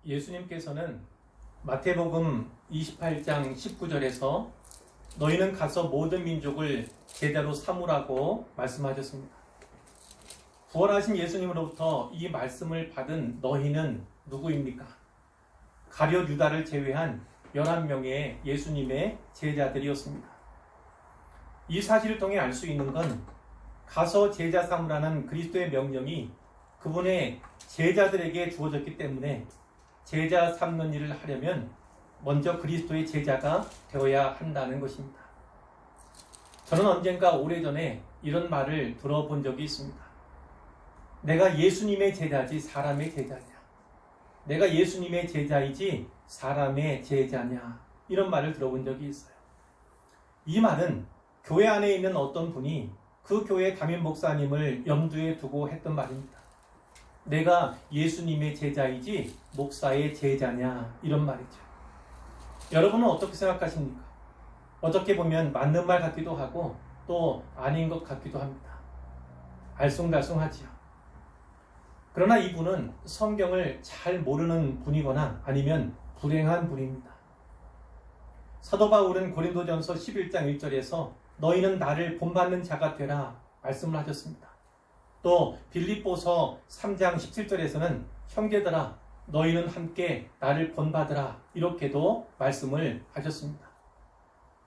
예수님께서는 마태복음 28장 19절에서 너희는 가서 모든 민족을 제자로 삼으라고 말씀하셨습니다. 부활하신 예수님으로부터 이 말씀을 받은 너희는 누구입니까? 가룟 유다를 제외한 11명의 예수님의 제자들이었습니다. 이 사실을 통해 알 수 있는 건 가서 제자 삼으라는 그리스도의 명령이 그분의 제자들에게 주어졌기 때문에 제자 삼는 일을 하려면 먼저 그리스도의 제자가 되어야 한다는 것입니다. 저는 언젠가 오래전에 이런 말을 들어본 적이 있습니다. 내가 예수님의 제자지 사람의 제자냐? 내가 예수님의 제자이지 사람의 제자냐? 이런 말을 들어본 적이 있어요. 이 말은 교회 안에 있는 어떤 분이 그 교회 담임 목사님을 염두에 두고 했던 말입니다. 내가 예수님의 제자이지 목사의 제자냐? 이런 말이죠. 여러분은 어떻게 생각하십니까? 어떻게 보면 맞는 말 같기도 하고 또 아닌 것 같기도 합니다. 알쏭달쏭하지요. 그러나 이분은 성경을 잘 모르는 분이거나 아니면 불행한 분입니다. 사도 바울은 고린도전서 11장 1절에서 너희는 나를 본받는 자가 되라 말씀을 하셨습니다. 또 빌립보서 3장 17절에서는 형제들아 너희는 함께 나를 본받으라 이렇게도 말씀을 하셨습니다.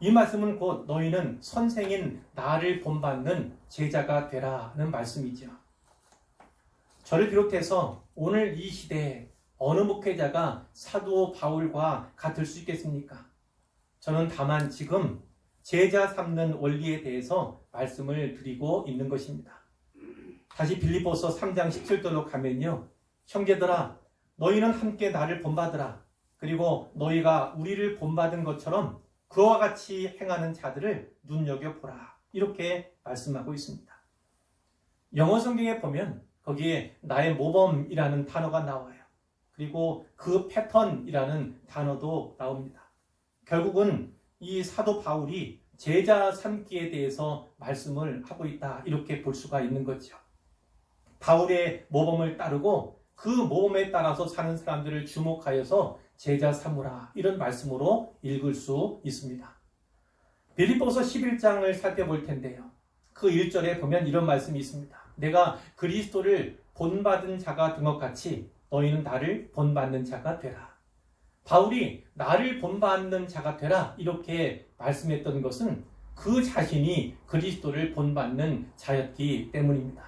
이 말씀은 곧 너희는 선생인 나를 본받는 제자가 되라는 말씀이죠. 저를 비롯해서 오늘 이 시대에 어느 목회자가 사도 바울과 같을 수 있겠습니까? 저는 다만 지금 제자 삼는 원리에 대해서 말씀을 드리고 있는 것입니다. 다시 빌립보서 3장 17절로 가면요. 형제들아 너희는 함께 나를 본받으라. 그리고 너희가 우리를 본받은 것처럼 그와 같이 행하는 자들을 눈여겨보라. 이렇게 말씀하고 있습니다. 영어 성경에 보면 거기에 나의 모범이라는 단어가 나와요. 그리고 그 패턴이라는 단어도 나옵니다. 결국은 이 사도 바울이 제자 삼기에 대해서 말씀을 하고 있다. 이렇게 볼 수가 있는 거죠. 바울의 모범을 따르고 그 모범에 따라서 사는 사람들을 주목하여서 제자 삼으라. 이런 말씀으로 읽을 수 있습니다. 빌립보서 11장을 살펴볼 텐데요. 그 1절에 보면 이런 말씀이 있습니다. 내가 그리스도를 본받은 자가 된 것 같이 너희는 나를 본받는 자가 되라. 바울이 나를 본받는 자가 되라 이렇게 말씀했던 것은 그 자신이 그리스도를 본받는 자였기 때문입니다.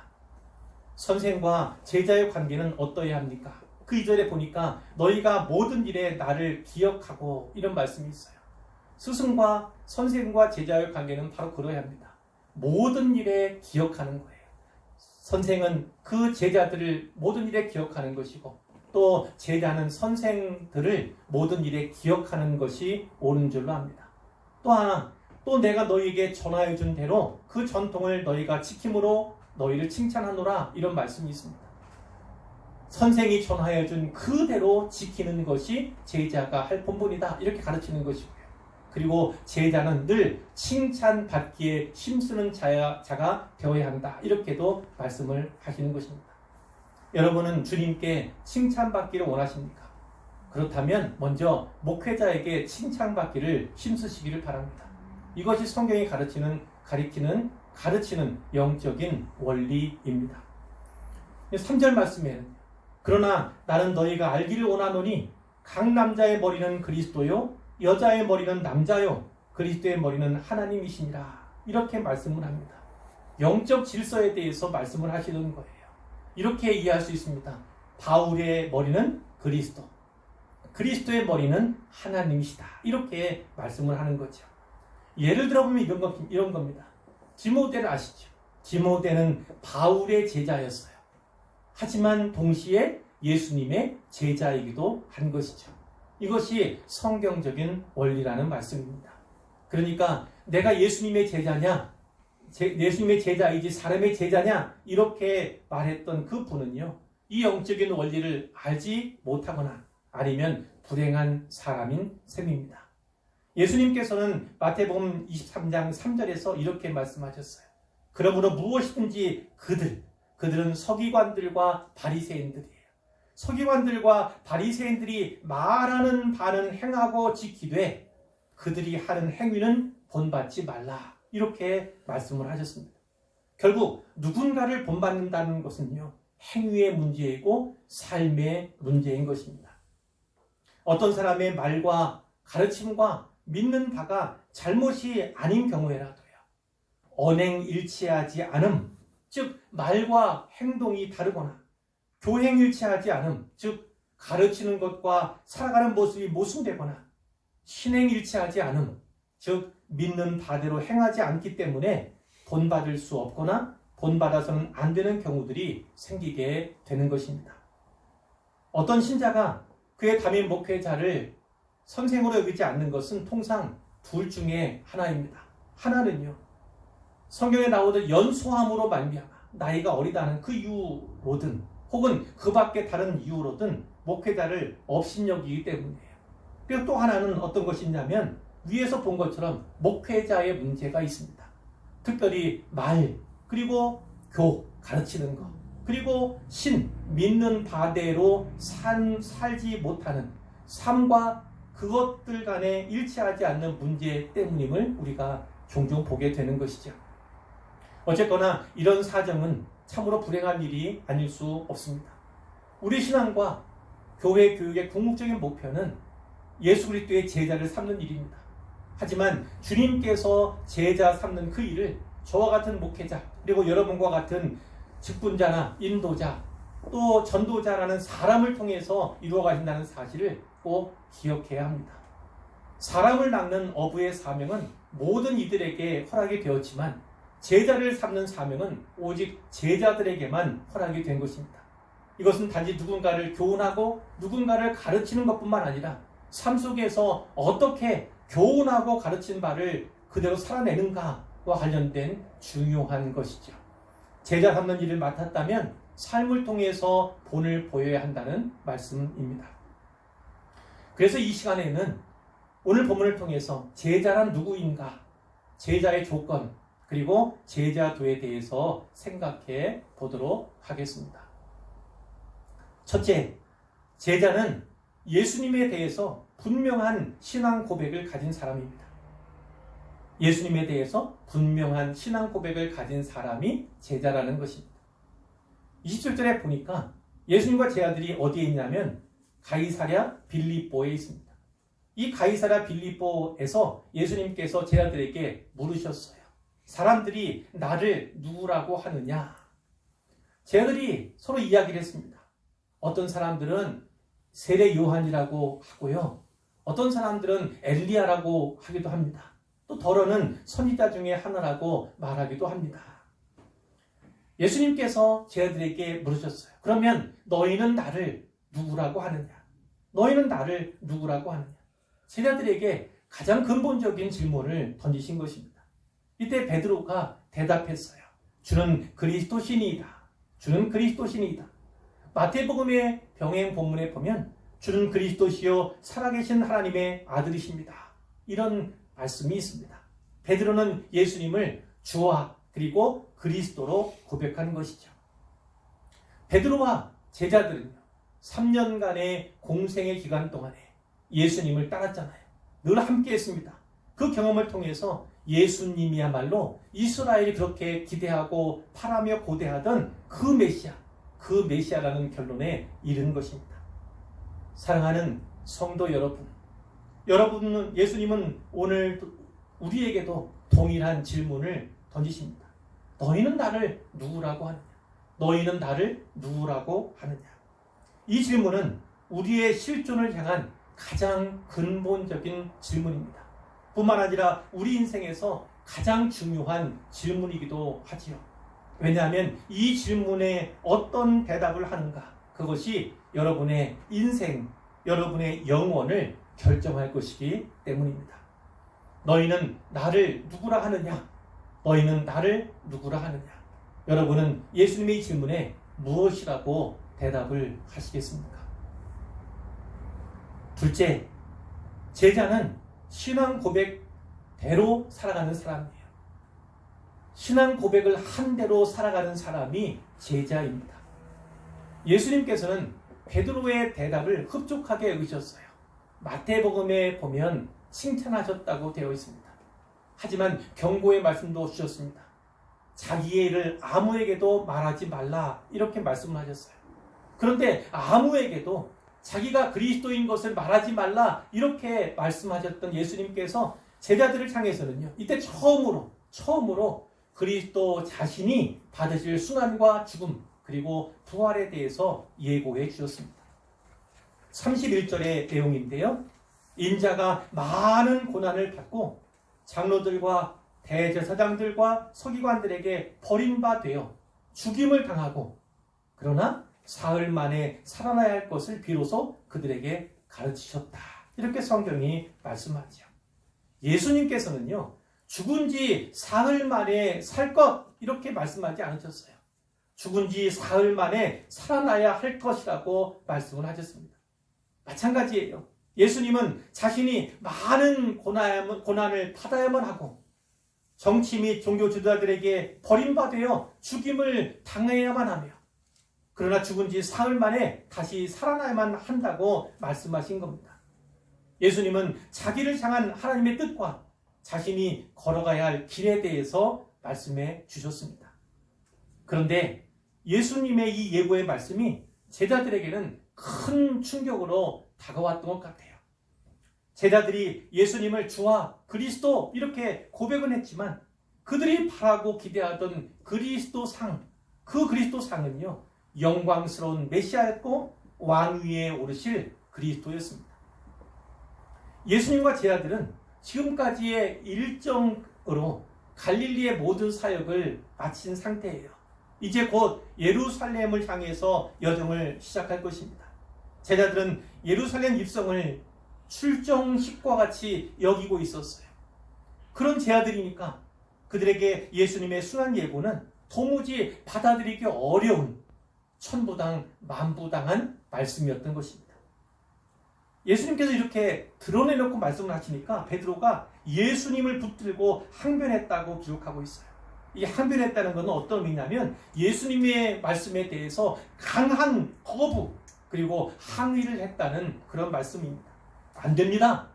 선생과 제자의 관계는 어떠해야 합니까? 그 2절에 보니까 너희가 모든 일에 나를 기억하고 이런 말씀이 있어요. 스승과 선생과 제자의 관계는 바로 그러해야 합니다. 모든 일에 기억하는 거예요. 선생은 그 제자들을 모든 일에 기억하는 것이고 또 제자는 선생들을 모든 일에 기억하는 것이 옳은 줄로 압니다. 또 하나, 또 내가 너희에게 전하여 준 대로 그 전통을 너희가 지킴으로 너희를 칭찬하노라 이런 말씀이 있습니다. 선생이 전하여 준 그대로 지키는 것이 제자가 할 본분이다 이렇게 가르치는 것이고요. 그리고 제자는 늘 칭찬받기에 힘쓰는 자가 되어야 한다 이렇게도 말씀을 하시는 것입니다. 여러분은 주님께 칭찬받기를 원하십니까? 그렇다면 먼저 목회자에게 칭찬받기를 힘쓰시기를 바랍니다. 이것이 성경이 가르치는 영적인 원리입니다. 3절 말씀에는 그러나 나는 너희가 알기를 원하노니 각 남자의 머리는 그리스도요 여자의 머리는 남자요 그리스도의 머리는 하나님이시니라 이렇게 말씀을 합니다. 영적 질서에 대해서 말씀을 하시는 거예요. 이렇게 이해할 수 있습니다. 바울의 머리는 그리스도, 그리스도의 머리는 하나님이시다 이렇게 말씀을 하는 거죠. 예를 들어보면 이런 겁니다. 디모데를 아시죠? 디모데는 바울의 제자였어요. 하지만 동시에 예수님의 제자이기도 한 것이죠. 이것이 성경적인 원리라는 말씀입니다. 그러니까 내가 예수님의 제자냐, 예수님의 제자이지 사람의 제자냐 이렇게 말했던 그 분은요. 이 영적인 원리를 알지 못하거나 아니면 불행한 사람인 셈입니다. 예수님께서는 마태복음 23장 3절에서 이렇게 말씀하셨어요. 그러므로 무엇이든지 그들은 서기관들과 바리새인들이에요. 서기관들과 바리새인들이 말하는 바는 행하고 지키되 그들이 하는 행위는 본받지 말라. 이렇게 말씀을 하셨습니다. 결국 누군가를 본받는다는 것은요, 행위의 문제이고 삶의 문제인 것입니다. 어떤 사람의 말과 가르침과 믿는 바가 잘못이 아닌 경우에라도요, 언행일치하지 않음, 즉 말과 행동이 다르거나 교행일치하지 않음, 즉 가르치는 것과 살아가는 모습이 모순되거나 신행일치하지 않음, 즉 믿는 바대로 행하지 않기 때문에 본받을 수 없거나 본받아서는 안 되는 경우들이 생기게 되는 것입니다. 어떤 신자가 그의 담임 목회자를 선생으로 여기지 않는 것은 통상 둘 중에 하나입니다. 하나는요, 성경에 나오듯 연소함으로 말미암아 나이가 어리다는 그 이유로든 혹은 그 밖에 다른 이유로든 목회자를 업신여기기 때문이에요. 그리고 또 하나는 어떤 것이냐면 위에서 본 것처럼 목회자의 문제가 있습니다. 특별히 말, 그리고 가르치는 것, 그리고 믿는 바대로 살지 못하는 삶과 그것들 간에 일치하지 않는 문제 때문임을 우리가 종종 보게 되는 것이죠. 어쨌거나 이런 사정은 참으로 불행한 일이 아닐 수 없습니다. 우리 신앙과 교회 교육의 궁극적인 목표는 예수 그리스도의 제자를 삼는 일입니다. 하지만 주님께서 제자 삼는 그 일을 저와 같은 목회자, 그리고 여러분과 같은 직분자나 인도자, 또 전도자라는 사람을 통해서 이루어 가신다는 사실을 꼭 기억해야 합니다. 사람을 낚는 어부의 사명은 모든 이들에게 허락이 되었지만 제자를 삼는 사명은 오직 제자들에게만 허락이 된 것입니다. 이것은 단지 누군가를 교훈하고 누군가를 가르치는 것뿐만 아니라 삶 속에서 어떻게 교훈하고 가르친 바를 그대로 살아내는가와 관련된 중요한 것이죠. 제자 삼는 일을 맡았다면 삶을 통해서 본을 보여야 한다는 말씀입니다. 그래서 이 시간에는 오늘 본문을 통해서 제자란 누구인가, 제자의 조건, 그리고 제자도에 대해서 생각해 보도록 하겠습니다. 첫째, 제자는 예수님에 대해서 분명한 신앙 고백을 가진 사람입니다. 예수님에 대해서 분명한 신앙 고백을 가진 사람이 제자라는 것입니다. 27절에 보니까 예수님과 제자들이 어디에 있냐면 가이사랴 빌립보에 있습니다. 이 가이사랴 빌립보에서 예수님께서 제자들에게 물으셨어요. 사람들이 나를 누구라고 하느냐? 제자들이 서로 이야기를 했습니다. 어떤 사람들은 세례 요한이라고 하고요. 어떤 사람들은 엘리야라고 하기도 합니다. 또 더러는 선지자 중에 하나라고 말하기도 합니다. 예수님께서 제자들에게 물으셨어요. 그러면 너희는 나를 누구라고 하느냐? 너희는 나를 누구라고 하느냐? 제자들에게 가장 근본적인 질문을 던지신 것입니다. 이때 베드로가 대답했어요. 주는 그리스도시니이다. 주는 그리스도시니이다. 마태복음의 병행 본문에 보면 주는 그리스도시요 살아계신 하나님의 아들이십니다. 이런 말씀이 있습니다. 베드로는 예수님을 주와 그리고 그리스도로 고백하는 것이죠. 베드로와 제자들은요, 3년간의 공생의 기간 동안에 예수님을 따랐잖아요. 늘 함께 했습니다. 그 경험을 통해서 예수님이야말로 이스라엘이 그렇게 기대하고 바라며 고대하던 그 메시아라는 결론에 이른 것입니다. 사랑하는 성도 여러분, 예수님은 오늘 우리에게도 동일한 질문을 던지십니다. 너희는 나를 누구라고 하느냐? 너희는 나를 누구라고 하느냐? 이 질문은 우리의 실존을 향한 가장 근본적인 질문입니다. 뿐만 아니라 우리 인생에서 가장 중요한 질문이기도 하지요. 왜냐하면 이 질문에 어떤 대답을 하는가, 그것이 여러분의 인생, 여러분의 영혼을 결정할 것이기 때문입니다. 너희는 나를 누구라 하느냐? 너희는 나를 누구라 하느냐? 여러분은 예수님의 이 질문에 무엇이라고 대답을 하시겠습니까? 둘째, 제자는 신앙 고백대로 살아가는 사람이에요. 신앙 고백을 한 대로 살아가는 사람이 제자입니다. 예수님께서는 베드로의 대답을 흡족하게 여기셨어요. 마태복음에 보면 칭찬하셨다고 되어 있습니다. 하지만 경고의 말씀도 주셨습니다. 자기의 일을 아무에게도 말하지 말라 이렇게 말씀을 하셨어요. 그런데 아무에게도 자기가 그리스도인 것을 말하지 말라 이렇게 말씀하셨던 예수님께서 제자들을 향해서는요, 이때 처음으로 그리스도 자신이 받으실 순환과 죽음 그리고 부활에 대해서 예고해 주셨습니다. 31절의 내용인데요, 인자가 많은 고난을 받고 장로들과 대제사장들과 서기관들에게 버림받되어 죽임을 당하고 그러나 사흘 만에 살아나야 할 것을 비로소 그들에게 가르치셨다. 이렇게 성경이 말씀하죠. 예수님께서는요, 죽은 지 사흘 만에 살 것 이렇게 말씀하지 않으셨어요. 죽은 지 사흘 만에 살아나야 할 것이라고 말씀을 하셨습니다. 마찬가지예요. 예수님은 자신이 많은 고난을 받아야만 하고 정치 및 종교 지도자들에게 버림받아 죽임을 당해야만 하며 그러나 죽은 지 사흘 만에 다시 살아나야만 한다고 말씀하신 겁니다. 예수님은 자기를 향한 하나님의 뜻과 자신이 걸어가야 할 길에 대해서 말씀해 주셨습니다. 그런데 예수님의 이 예고의 말씀이 제자들에게는 큰 충격으로 다가왔던 것 같아요. 제자들이 예수님을 주와 그리스도 이렇게 고백은 했지만 그들이 바라고 기대하던 그리스도상, 그 그리스도상은요, 영광스러운 메시아였고 왕위에 오르실 그리스도였습니다. 예수님과 제자들은 지금까지의 일정으로 갈릴리의 모든 사역을 마친 상태예요. 이제 곧 예루살렘을 향해서 여정을 시작할 것입니다. 제자들은 예루살렘 입성을 출정식과 같이 여기고 있었어요. 그런 제자들이니까 그들에게 예수님의 순환 예고는 도무지 받아들이기 어려운 천부당 만부당한 말씀이었던 것입니다. 예수님께서 이렇게 드러내놓고 말씀을 하시니까 베드로가 예수님을 붙들고 항변했다고 기록하고 있어요. 이 항변했다는 것은 어떤 의미냐면 예수님의 말씀에 대해서 강한 거부 그리고 항의를 했다는 그런 말씀입니다. 안 됩니다.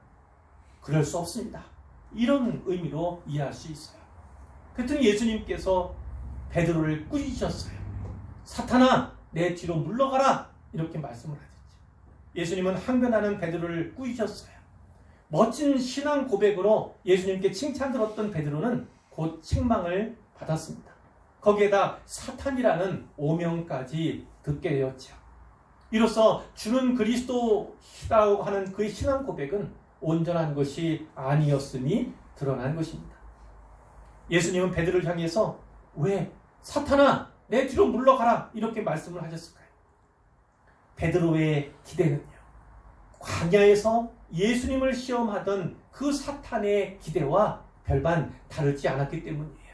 그럴 수 없습니다. 이런 의미로 이해할 수 있어요. 그랬더니 예수님께서 베드로를 꾸짖으셨어요. 사탄아, 내 뒤로 물러가라. 이렇게 말씀을 하셨죠. 예수님은 항변하는 베드로를 꾸짖으셨어요. 멋진 신앙 고백으로 예수님께 칭찬 들었던 베드로는 곧 책망을 받았습니다. 거기에다 사탄이라는 오명까지 듣게 되었죠. 이로써 주는 그리스도라고 하는 그의 신앙 고백은 온전한 것이 아니었음이 드러난 것입니다. 예수님은 베드로를 향해서 왜 사탄아 내 뒤로 물러가라 이렇게 말씀을 하셨을까요? 베드로의 기대는요, 광야에서 예수님을 시험하던 그 사탄의 기대와 별반 다르지 않았기 때문이에요.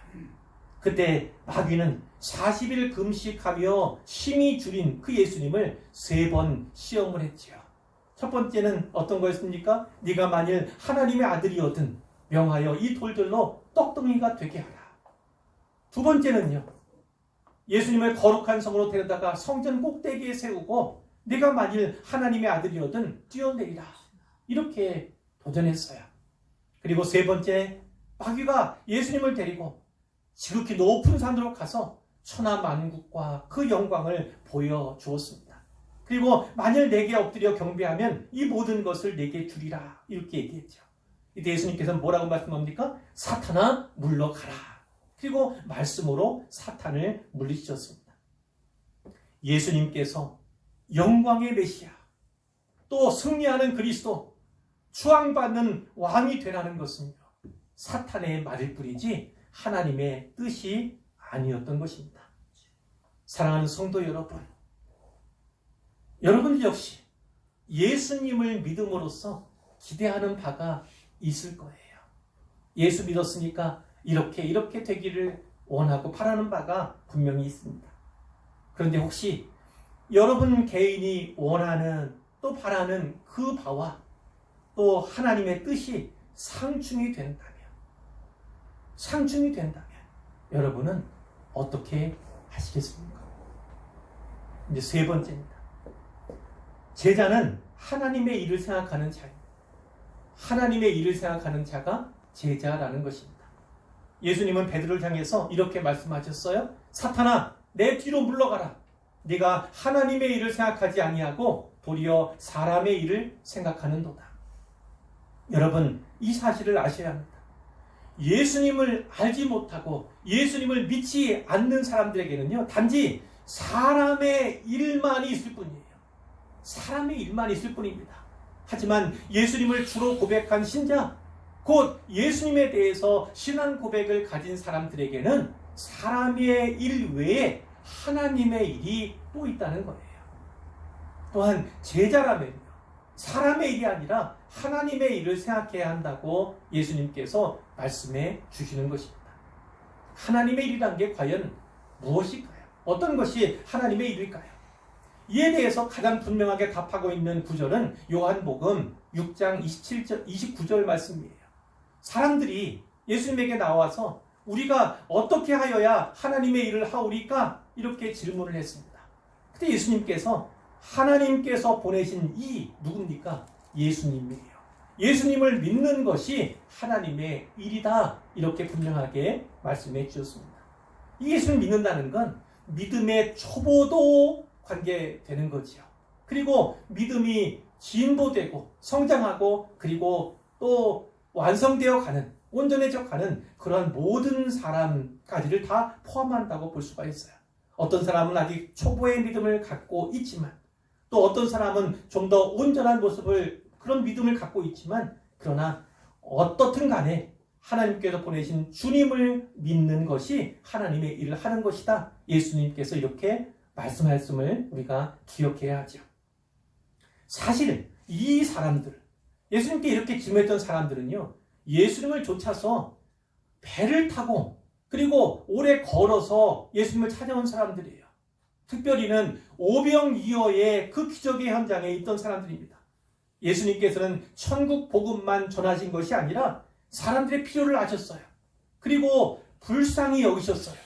그때 마귀는 40일 금식하며 심히 줄인 그 예수님을 3번 시험을 했지요. 첫 번째는 어떤 거였습니까? 네가 만일 하나님의 아들이거든 명하여 이 돌들로 떡덩이가 되게 하라. 두 번째는요, 예수님을 거룩한 성으로 데려다가 성전 꼭대기에 세우고 네가 만일 하나님의 아들이거든 뛰어내리라. 이렇게 도전했어요. 그리고 세 번째, 마귀가 예수님을 데리고 지극히 높은 산으로 가서 천하만국과 그 영광을 보여주었습니다. 그리고 만일 내게 엎드려 경배하면 이 모든 것을 내게 주리라 이렇게 얘기했죠. 이때 예수님께서는 뭐라고 말씀합니까? 사탄아 물러가라. 그리고 말씀으로 사탄을 물리치셨습니다. 예수님께서 영광의 메시아, 또 승리하는 그리스도, 추앙받는 왕이 되라는 것은요, 사탄의 말일 뿐이지 하나님의 뜻이 아니었던 것입니다. 사랑하는 성도 여러분, 여러분 역시 예수님을 믿음으로써 기대하는 바가 있을 거예요. 예수 믿었으니까 이렇게 되기를 원하고 바라는 바가 분명히 있습니다. 그런데 혹시 여러분 개인이 원하는 또 바라는 그 바와 또 하나님의 뜻이 상충이 된다면 여러분은 어떻게 하시겠습니까? 이제 세 번째입니다. 제자는 하나님의 일을 생각하는 자입니다. 하나님의 일을 생각하는 자가 제자라는 것입니다. 예수님은 베드로를 향해서 이렇게 말씀하셨어요. 사탄아, 내 뒤로 물러가라. 네가 하나님의 일을 생각하지 아니하고 도리어 사람의 일을 생각하는도다. 여러분, 이 사실을 아셔야 합니다. 예수님을 알지 못하고 예수님을 믿지 않는 사람들에게는요, 단지 사람의 일만 있을 뿐이에요. 사람의 일만 있을 뿐입니다. 하지만 예수님을 주로 고백한 신자, 곧 예수님에 대해서 신앙 고백을 가진 사람들에게는 사람의 일 외에 하나님의 일이 또 있다는 거예요. 또한 제자라면요, 사람의 일이 아니라 하나님의 일을 생각해야 한다고 예수님께서 말씀해 주시는 것입니다. 하나님의 일이란 게 과연 무엇일까요? 어떤 것이 하나님의 일일까요? 이에 대해서 가장 분명하게 답하고 있는 구절은 요한복음 6장 29절 말씀이에요. 사람들이 예수님에게 나와서 우리가 어떻게 하여야 하나님의 일을 하오리까? 이렇게 질문을 했습니다. 그때 예수님께서 하나님께서 보내신 이 누굽니까? 예수님이에요. 예수님을 믿는 것이 하나님의 일이다. 이렇게 분명하게 말씀해 주셨습니다. 이 예수를 믿는다는 건 믿음의 초보도 관계되는 거지요. 그리고 믿음이 진보되고 성장하고 그리고 또 완성되어 가는, 온전해져 가는 그러한 모든 사람까지를 다 포함한다고 볼 수가 있어요. 어떤 사람은 아직 초보의 믿음을 갖고 있지만 또 어떤 사람은 좀 더 온전한 모습을, 그런 믿음을 갖고 있지만, 그러나 어떻든 간에 하나님께서 보내신 주님을 믿는 것이 하나님의 일을 하는 것이다. 예수님께서 이렇게 말씀하셨음을 우리가 기억해야 하죠. 사실 이 사람들, 예수님께 이렇게 질문했던 사람들은요, 예수님을 쫓아서 배를 타고 그리고 오래 걸어서 예수님을 찾아온 사람들이에요. 특별히는 오병이어의 그 기적의 현장에 있던 사람들입니다. 예수님께서는 천국 복음만 전하신 것이 아니라 사람들의 필요를 아셨어요. 그리고 불쌍히 여기셨어요.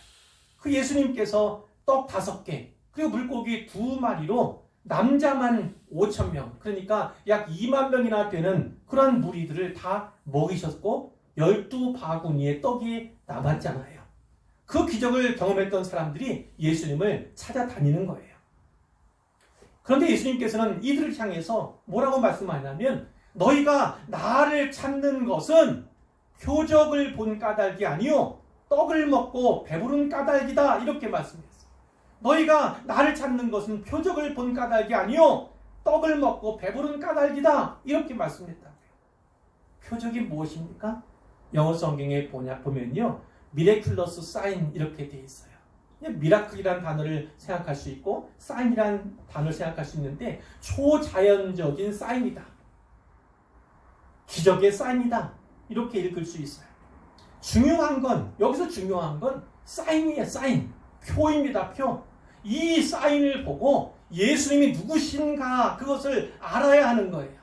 그 예수님께서 떡 5개 그리고 물고기 2마리로 남자만 5,000명, 그러니까 약 2만 명이나 되는 그런 무리들을 다 먹이셨고 12바구니의 떡이 남았잖아요. 그 기적을 경험했던 사람들이 예수님을 찾아다니는 거예요. 그런데 예수님께서는 이들을 향해서 뭐라고 말씀하냐면, 너희가 나를 찾는 것은 표적을 본 까닭이 아니요 떡을 먹고 배부른 까닭이다. 이렇게 말씀했어요. 너희가 나를 찾는 것은 표적을 본 까닭이 아니요 떡을 먹고 배부른 까닭이다. 이렇게 말씀했다고요. 표적이 무엇입니까? 영어 성경에 보면요, 미래큘러스 사인 이렇게 되어 있어요. 미라클이라는 단어를 생각할 수 있고 사인이라는 단어를 생각할 수 있는데, 초자연적인 사인이다, 기적의 사인이다, 이렇게 읽을 수 있어요. 중요한 건, 여기서 중요한 건 사인이에요. 사인, 표입니다. 표. 이 사인을 보고 예수님이 누구신가 그것을 알아야 하는 거예요.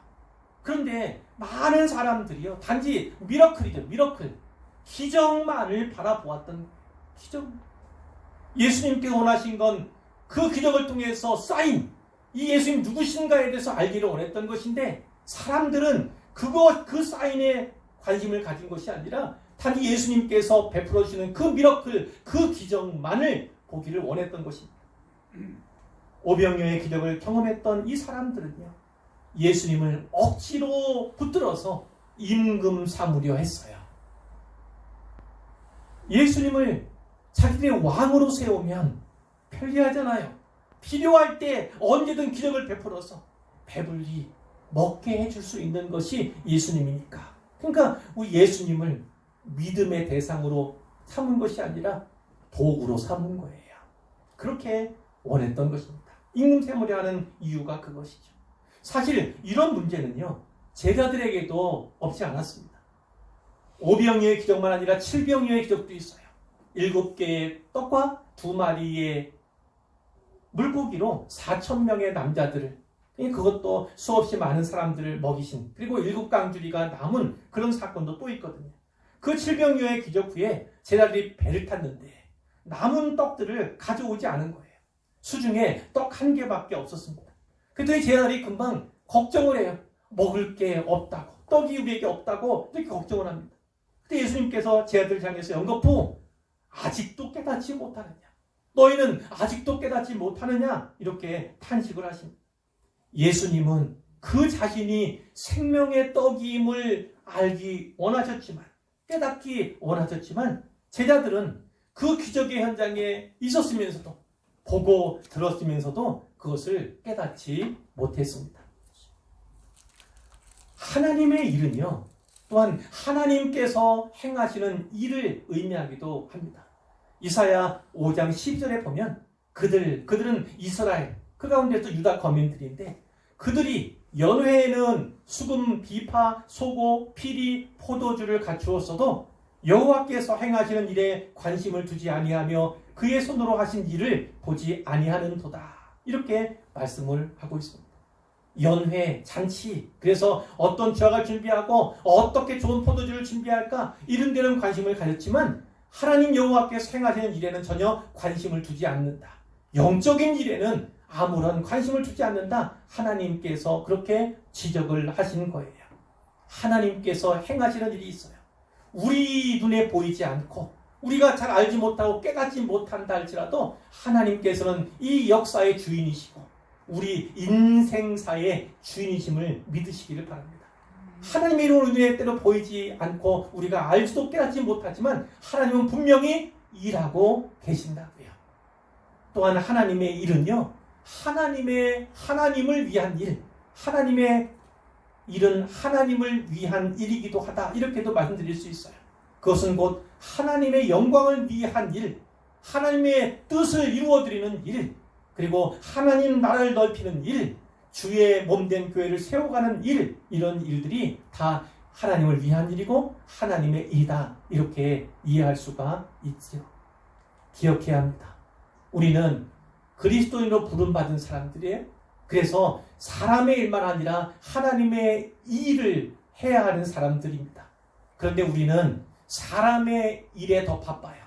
그런데 많은 사람들이요, 단지 미러클이죠. 미러클, 기적만을 바라보았던 기적. 예수님께서 원하신 건 그 기적을 통해서 사인, 이 예수님 누구신가에 대해서 알기를 원했던 것인데, 사람들은 그 사인에 관심을 가진 것이 아니라 단지 예수님께서 베풀어 주시는 그 미러클, 그 기적만을 보기를 원했던 것입니다. 오병이어의 기적을 경험했던 이 사람들은요, 예수님을 억지로 붙들어서 임금 삼으려 했어요. 예수님을 자기들의 왕으로 세우면 편리하잖아요. 필요할 때 언제든 기적을 베풀어서 배불리 먹게 해줄 수 있는 것이 예수님이니까. 그러니까 우리 예수님을 믿음의 대상으로 삼은 것이 아니라 도구로 삼은 거예요. 그렇게 원했던 것입니다. 임금 삼으려 하는 이유가 그것이죠. 사실 이런 문제는요, 제자들에게도 없지 않았습니다. 오병이어의 기적만 아니라 7병이어의 기적도 있어요. 7개의 떡과 2마리의 물고기로 4,000명의 남자들을, 그것도 수없이 많은 사람들을 먹이신, 그리고 7강주리가 남은 그런 사건도 또 있거든요. 그 7병이어의 기적 후에 제자들이 배를 탔는데 남은 떡들을 가져오지 않은 거예요. 수중에 떡 1개밖에 없었습니다. 그랬더니 제자들이 금방 걱정을 해요. 먹을 게 없다고, 떡이 우리에게 없다고 이렇게 걱정을 합니다. 그때 예수님께서 제자들을 향해서 연거푸 아직도 깨닫지 못하느냐, 너희는 아직도 깨닫지 못하느냐, 이렇게 탄식을 하십니다. 예수님은 그 자신이 생명의 떡임을 알기 원하셨지만, 깨닫기 원하셨지만, 제자들은 그 기적의 현장에 있었으면서도, 보고 들었으면서도 그것을 깨닫지 못했습니다. 하나님의 일은요, 또한 하나님께서 행하시는 일을 의미하기도 합니다. 이사야 5장 12절에 보면 그들은 이스라엘, 그 가운데도 유다 거민들인데, 그들이 연회에는 수금, 비파, 소고, 피리, 포도주를 갖추었어도 여호와께서 행하시는 일에 관심을 두지 아니하며 그의 손으로 하신 일을 보지 아니하는도다, 이렇게 말씀을 하고 있습니다. 연회, 잔치, 그래서 어떤 주약을 준비하고 어떻게 좋은 포도주를 준비할까, 이런 데는 관심을 가졌지만 하나님 여호와께서 행하시는 일에는 전혀 관심을 두지 않는다. 영적인 일에는 아무런 관심을 두지 않는다. 하나님께서 그렇게 지적을 하신 거예요. 하나님께서 행하시는 일이 있어요. 우리 눈에 보이지 않고 우리가 잘 알지 못하고 깨닫지 못한다 할지라도 하나님께서는 이 역사의 주인이시고 우리 인생사의 주인이심을 믿으시기를 바랍니다. 하나님의 이름으로 눈에 때로 보이지 않고 우리가 알지도 깨닫지 못하지만 하나님은 분명히 일하고 계신다고요. 또한 하나님의 일은요, 하나님을 위한 일, 하나님의 일은 하나님을 위한 일이기도 하다, 이렇게도 말씀드릴 수 있어요. 그것은 곧 하나님의 영광을 위한 일, 하나님의 뜻을 이루어드리는 일, 그리고 하나님 나라를 넓히는 일, 주의 몸된 교회를 세워가는 일, 이런 일들이 다 하나님을 위한 일이고 하나님의 일이다, 이렇게 이해할 수가 있죠. 기억해야 합니다. 우리는 그리스도인으로 부름받은 사람들이에요. 그래서 사람의 일만 아니라 하나님의 일을 해야 하는 사람들입니다. 그런데 우리는 사람의 일에 더 바빠요.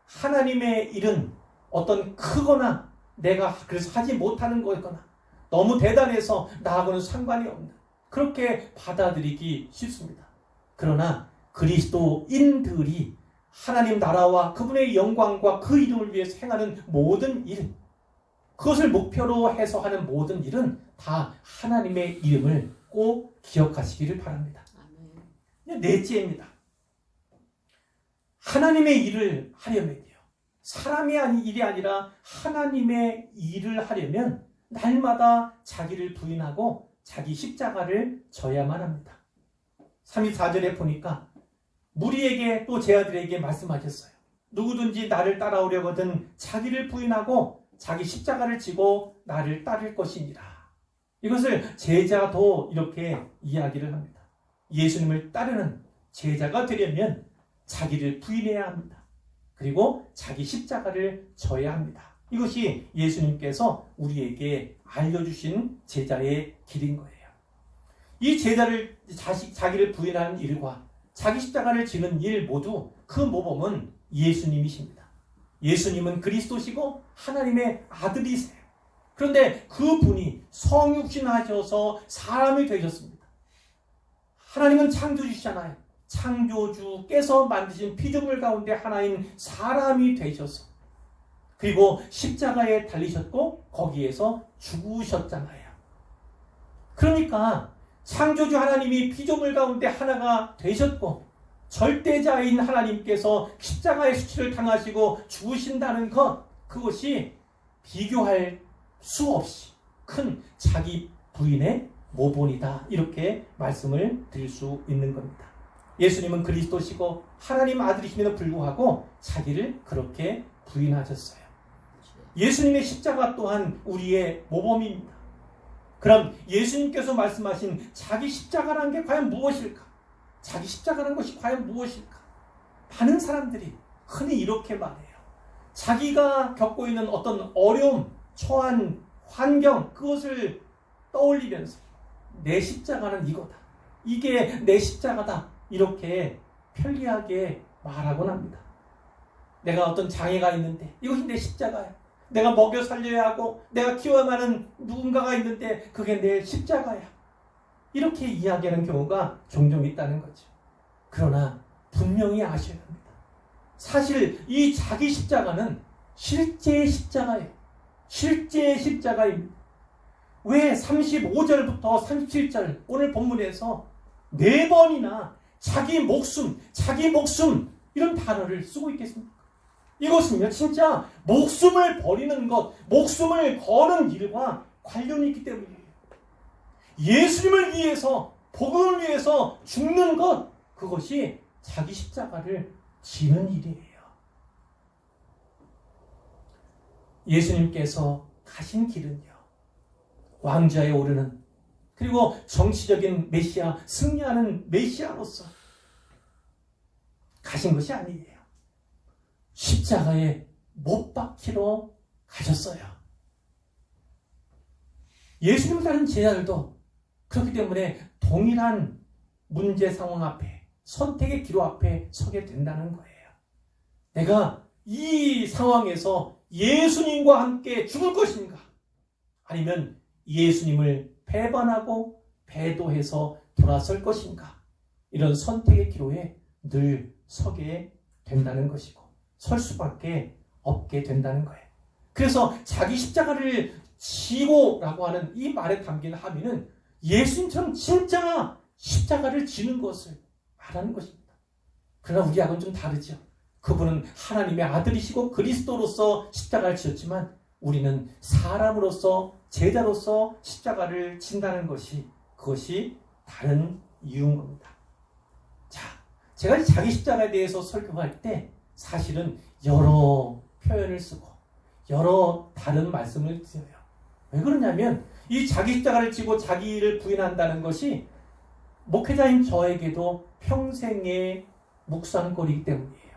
하나님의 일은 어떤 크거나 내가 그래서 하지 못하는 거거나 너무 대단해서 나하고는 상관이 없는, 그렇게 받아들이기 쉽습니다. 그러나 그리스도인들이 하나님 나라와 그분의 영광과 그 이름을 위해서 행하는 모든 일, 그것을 목표로 해서 하는 모든 일은 다 하나님의 이름을 꼭 기억하시기를 바랍니다. 넷째입니다. 하나님의 일을 하려면요, 사람의 일이 아니라 하나님의 일을 하려면 날마다 자기를 부인하고 자기 십자가를 져야만 합니다. 34절에 보니까 무리에게 또 제 아들에게 말씀하셨어요. 누구든지 나를 따라오려거든 자기를 부인하고 자기 십자가를 지고 나를 따를 것이니라. 이것을 제자도 이렇게 이야기를 합니다. 예수님을 따르는 제자가 되려면 자기를 부인해야 합니다. 그리고 자기 십자가를 져야 합니다. 이것이 예수님께서 우리에게 알려주신 제자의 길인 거예요. 이 제자를 자기를 부인하는 일과 자기 십자가를 지는 일 모두 그 모범은 예수님이십니다. 예수님은 그리스도시고 하나님의 아들이세요. 그런데 그분이 성육신하셔서 사람이 되셨습니다. 하나님은 창조주시잖아요. 창조주께서 만드신 피조물 가운데 하나인 사람이 되셔서, 그리고 십자가에 달리셨고 거기에서 죽으셨잖아요. 그러니까 창조주 하나님이 피조물 가운데 하나가 되셨고 절대자인 하나님께서 십자가의 수치를 당하시고 죽으신다는 것, 그것이 비교할 수 없이 큰 자기 부인의 모본이다, 이렇게 말씀을 드릴 수 있는 겁니다. 예수님은 그리스도시고 하나님 아들이심에도 불구하고 자기를 그렇게 부인하셨어요. 예수님의 십자가 또한 우리의 모범입니다. 그럼 예수님께서 말씀하신 자기 십자가라는 게 과연 무엇일까? 자기 십자가라는 것이 과연 무엇일까? 많은 사람들이 흔히 이렇게 말해요. 자기가 겪고 있는 어떤 어려움, 처한 환경, 그것을 떠올리면서 내 십자가는 이거다, 이게 내 십자가다, 이렇게 편리하게 말하곤 합니다. 내가 어떤 장애가 있는데 이것이 내 십자가야. 내가 먹여 살려야 하고 내가 키워야 하는 누군가가 있는데 그게 내 십자가야. 이렇게 이야기하는 경우가 종종 있다는 거죠. 그러나 분명히 아셔야 합니다. 사실 이 자기 십자가는 실제의 십자가예요. 실제의 십자가입니다. 왜 35절부터 37절 오늘 본문에서 4번이나 자기 목숨 이런 단어를 쓰고 있겠습니까? 이것은요 진짜 목숨을 버리는 것, 목숨을 거는 일과 관련이 있기 때문이에요. 예수님을 위해서, 복음을 위해서 죽는 것, 그것이 자기 십자가를 지는 일이에요. 예수님께서 가신 길은요, 왕좌에 오르는, 그리고 정치적인 메시아, 승리하는 메시아로서 가신 것이 아니에요. 십자가에 못 박히러 가셨어요. 예수님을 따른 제자들도 그렇기 때문에 동일한 문제 상황 앞에, 선택의 기로 앞에 서게 된다는 거예요. 내가 이 상황에서 예수님과 함께 죽을 것인가? 아니면 예수님을 배반하고 배도해서 돌아설 것인가? 이런 선택의 기로에 늘 서게 된다는 것이고 설 수밖에 없게 된다는 거예요. 그래서 자기 십자가를 지고라고 하는 이 말에 담긴 함의는 예수님처럼 진짜 십자가를 지는 것을 말하는 것입니다. 그러나 우리하고는 좀 다르죠. 그분은 하나님의 아들이시고 그리스도로서 십자가를 지었지만 우리는 사람으로서, 제자로서 십자가를 진다는 것이, 그것이 다른 이유인 겁니다. 자, 제가 자기 십자가에 대해서 설교할 때 사실은 여러 표현을 쓰고 여러 다른 말씀을 드려요. 왜 그러냐면 이 자기 십자가를 지고 자기를 부인한다는 것이 목회자인 저에게도 평생의 묵상거리이기 때문이에요.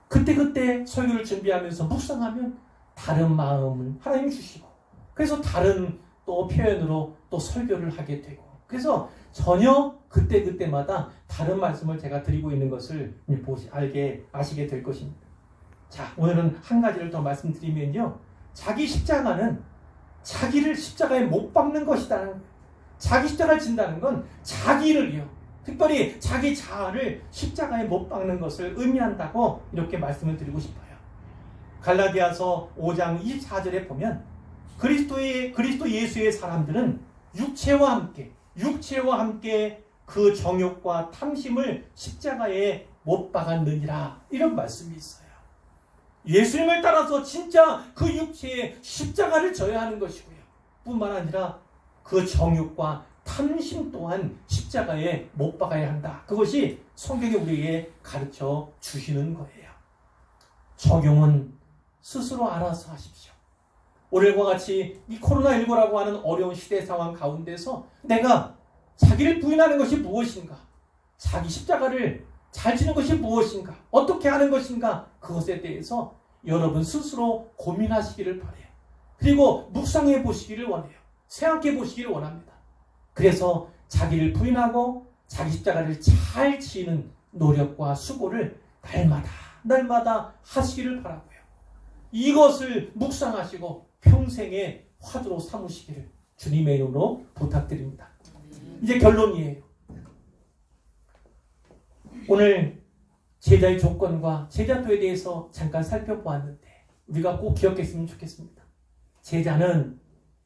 그때 설교를 준비하면서 묵상하면 다른 마음을 하나님이 주시고, 그래서 다른 또 표현으로 또 설교를 하게 되고, 그래서 전혀 그때마다 다른 말씀을 제가 드리고 있는 것을 아시게 될 것입니다. 자, 오늘은 한 가지를 더 말씀드리면요, 자기 십자가는 자기를 십자가에 못 박는 것이다. 자기 십자가를 진다는 건 자기를요, 특별히 자기 자아를 십자가에 못 박는 것을 의미한다고 이렇게 말씀을 드리고 싶어요. 갈라디아서 5장 24절에 보면 그리스도 예수의 사람들은 육체와 함께 그 정욕과 탐심을 십자가에 못 박았느니라, 이런 말씀이 있어요. 예수님을 따라서 진짜 그 육체에 십자가를 져야 하는 것이고요, 뿐만 아니라 그 정욕과 탐심 또한 십자가에 못 박아야 한다. 그것이 성경이 우리에게 가르쳐 주시는 거예요. 적용은 스스로 알아서 하십시오. 오늘과 같이 이 코로나19라고 하는 어려운 시대 상황 가운데서 내가 자기를 부인하는 것이 무엇인가? 자기 십자가를 잘 지는 것이 무엇인가? 어떻게 하는 것인가? 그것에 대해서 여러분 스스로 고민하시기를 바라요. 그리고 묵상해 보시기를 원해요. 생각해 보시기를 원합니다. 그래서 자기를 부인하고 자기 십자가를 잘 지는 노력과 수고를 날마다 하시기를 바라고요. 이것을 묵상하시고 평생의 화두로 삼으시기를 주님의 이름으로 부탁드립니다. 이제 결론이에요. 오늘 제자의 조건과 제자도에 대해서 잠깐 살펴보았는데 우리가 꼭 기억했으면 좋겠습니다. 제자는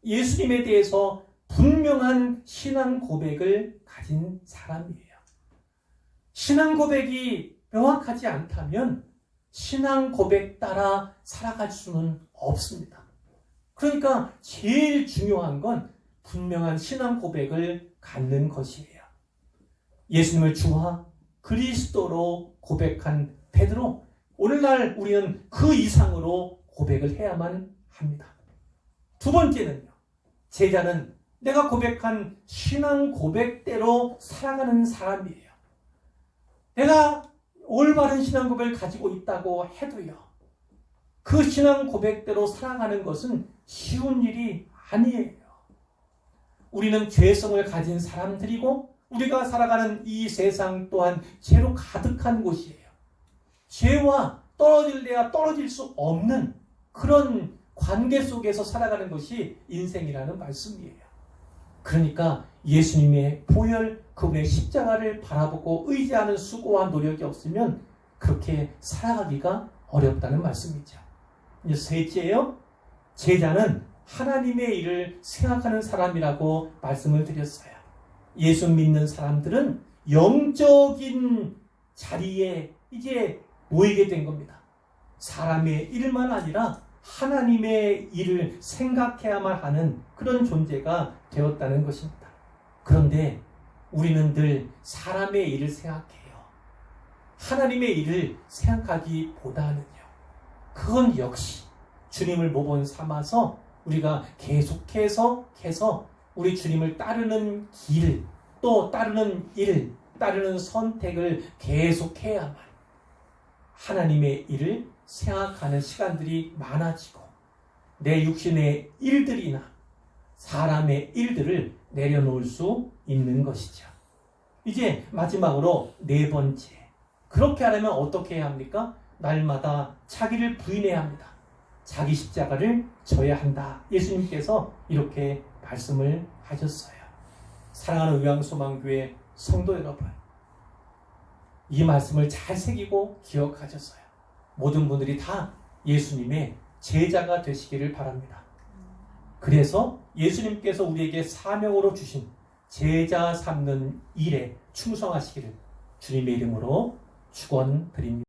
예수님에 대해서 분명한 신앙 고백을 가진 사람이에요. 신앙 고백이 명확하지 않다면 신앙 고백 따라 살아갈 수는 없습니다. 그러니까 제일 중요한 건 분명한 신앙 고백을 갖는 것이에요. 예수님을 주와 그리스도로 고백한 베드로, 오늘날 우리는 그 이상으로 고백을 해야만 합니다. 두 번째는요, 제자는 내가 고백한 신앙 고백대로 살아가는 사람이에요. 내가 올바른 신앙 고백을 가지고 있다고 해도요, 그 신앙 고백대로 살아가는 것은 쉬운 일이 아니에요. 우리는 죄성을 가진 사람들이고 우리가 살아가는 이 세상 또한 죄로 가득한 곳이에요. 죄와 떨어질래야 떨어질 수 없는 그런 관계 속에서 살아가는 것이 인생이라는 말씀이에요. 그러니까 예수님의 보혈, 그분의 십자가를 바라보고 의지하는 수고와 노력이 없으면 그렇게 살아가기가 어렵다는 말씀이죠. 이제 셋째요. 제자는 하나님의 일을 생각하는 사람이라고 말씀을 드렸어요. 예수 믿는 사람들은 영적인 자리에 이제 모이게 된 겁니다. 사람의 일만 아니라 하나님의 일을 생각해야만 하는 그런 존재가 되었다는 것입니다. 그런데 우리는 늘 사람의 일을 생각해요. 하나님의 일을 생각하기보다는요. 그건 역시 주님을 모범 삼아서 우리가 계속해서 우리 주님을 따르는 길, 또 따르는 일, 따르는 선택을 계속해야만 하나님의 일을 생각하는 시간들이 많아지고 내 육신의 일들이나 사람의 일들을 내려놓을 수 있는 것이죠. 이제 마지막으로 네 번째. 그렇게 하려면 어떻게 해야 합니까? 날마다 자기를 부인해야 합니다. 자기 십자가를 져야 한다. 예수님께서 이렇게 말씀을 하셨어요. 사랑하는 의왕소망교회 성도 여러분, 이 말씀을 잘 새기고 기억하셨어요. 모든 분들이 다 예수님의 제자가 되시기를 바랍니다. 그래서 예수님께서 우리에게 사명으로 주신 제자 삼는 일에 충성하시기를 주님의 이름으로 축원드립니다.